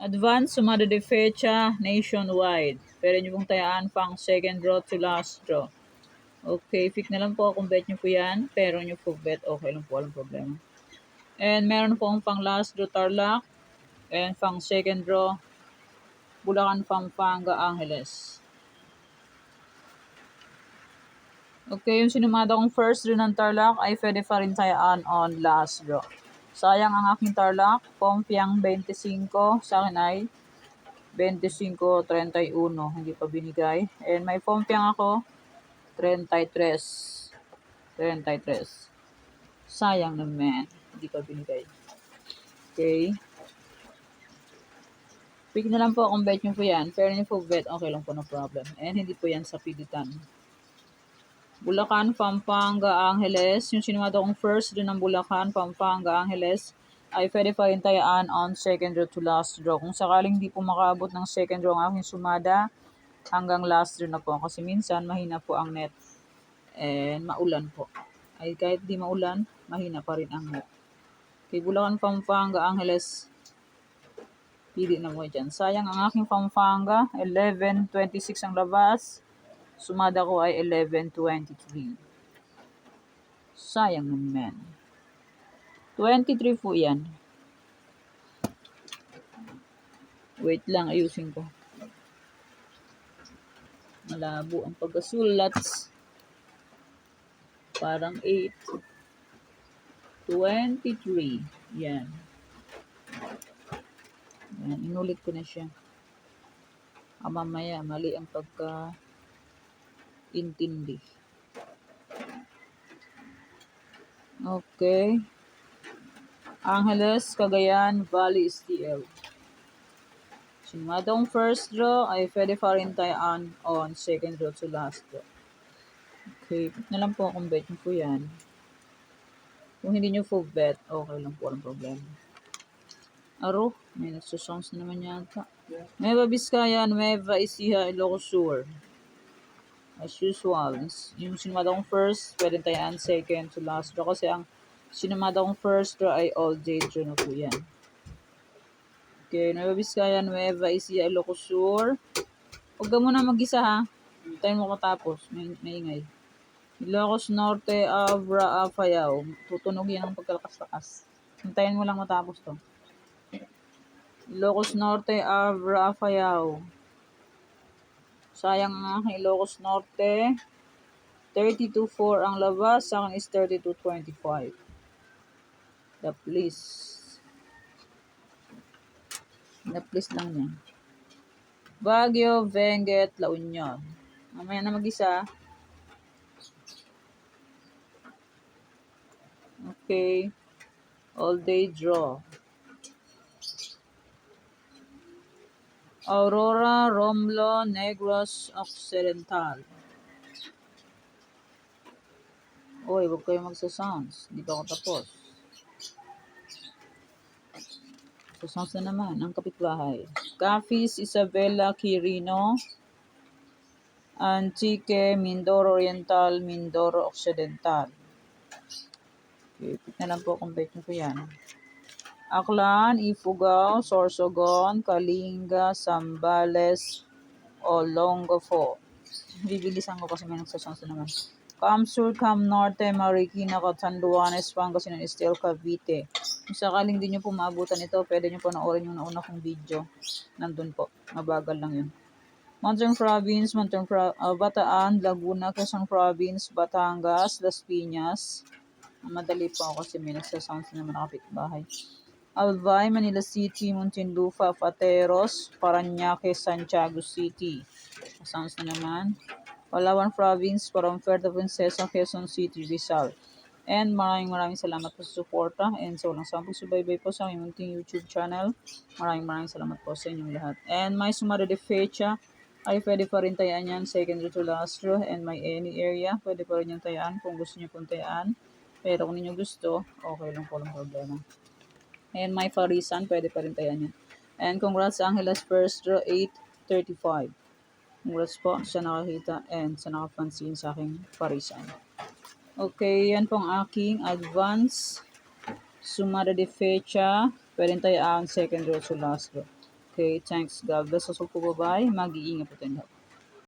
Advance sumada de fecha nationwide. Pwede nyo pong tayaan pang second draw to last draw. Okay, pick na lang po kung bet nyo po yan. Pero nyo po bet, okay lang po, walang problema. And meron po pang last draw Tarlac. And pang second draw Bulacan, Pampanga, Angeles. Okay, yung sinumada kong first draw ng Tarlac ay pwede pa rin tayaan on last draw. Sayang ang aking Tarlac. Pompiang 25. Sa akin ay 25-31. Hindi pa binigay. And may Pompiang ako 33. 33. Sayang naman. Hindi pa binigay. Okay. Pick na lang po kung bet nyo po yan. Pero nyo po bet, okay lang po, no problem. And hindi po yan sa pilitan. Bulacan, Pampanga, Angeles. Yung sinumada kong first doon ng Bulacan, Pampanga, Angeles ay pwede pa rin tayaan on second draw to last draw. Kung sakaling di po makaabot ng second draw ang aking sumada, hanggang last draw na po. Kasi minsan mahina po ang net and maulan po. Ay kahit di maulan, mahina pa rin ang net. Kay Bulacan, Pampanga, Angeles, pili na mo dyan. Sayang ang aking Pampanga, 11.26 ang labas. Sumada ko ay 11.23. Sayang naman. 23 po yan. Wait lang, ayusin ko. Malabo ang pagkasulat. Parang 8. 23. Yan. Yan, inulit ko na siya. Mamaya, mali ang pagka-intindi. Okay. Angeles, Cagayan, Valley, STL. Sinumadong first draw ay pwede pa rin tayaan on second draw to last draw. Okay, pick na lang po kung bet nyo po yan. Kung hindi nyo full bet, okay lang po, walang problema. Aro, may nagsusongs na naman yata. Nueva Vizcaya, Nueva Ecija, Ilocos Sur. As usual, yung sinumada kong first, pwede tayaan second to last draw. Kasi ang sinumada kong first draw ay all day draw na po yan. Okay, Nueva Vizcaya, Nueva Ecija, Ilocos Sur. Huwag ka muna mag-isa ha. Tayo mo katapos, may ingay. Ilocos Norte, Abra, Apayao. Tutunog yan ang pagkalakas-lakas. Hintayin mo lang matapos to. Ilocos Norte, Abra, Apayao. Sayang ang aking Ilocos Norte. 32.4 ang labas. Sa akin is 32.25. The please. The please lang yan. Baguio, Benguet, La Union. Mamaya na mag-isa. Okay. All day draw. Aurora, Romlo, Negros, Occidental. Uy, huwag kayo magsasounds. Hindi pa ako tapos. Sasounds na naman ang kapitbahay. Cafis, Isabela, Quirino, Antique, Mindoro Oriental, Mindoro Occidental. Okay, pick na lang po kung bet nyo po yan. Aklan, Ifugao, Sorsogon, Kalinga, Zambales, Olongapo. Bibilisan ko kasi may nagsasounds na naman. Cam Sur, Cam Norte, Marikina, Catanduanes, Pangasinan, Estel, Cavite. Kung sakaling di nyo po maabutan ito, pwede nyo po naorin yung nauna kong video. Nandun po. Mabagal lang yun. Mountain Province, Bataan, Laguna, Quezon Province, Batangas, Las Piñas. Madali po ako kasi may nagsasounds na naman kapitbahay. Albay, Manila City, Muntinlupa, Pateros, Parañaque, Santiago City. Sounds na naman. Palawan Province, Puerto Princesa, Quezon City, Rizal. And maraming salamat po sa suporta and sa walang sawang pagsubaybay po sa aming munting YouTube channel. Maraming salamat po sa inyong lahat. And may sumada de fecha ay pwede pa rin tayaan yan second draw to last draw and may any area pwede pa rin yung tayaan kung gusto nyo pong tayaan. Pero kung ninyo gusto, okay lang po, lang problema. And may Parisan, pwede pa rin tayaan yan. And congrats sa Angeles first draw 8.35. Congrats po sa nakakita and sa nakapansin sa aking Parisan. Okay, yan pong aking advance sumada de fecha. Pwede tayo ang second draw to last draw. Okay, thanks. God bless us all po. Bye-bye. Mag-iingat po tayo lahat.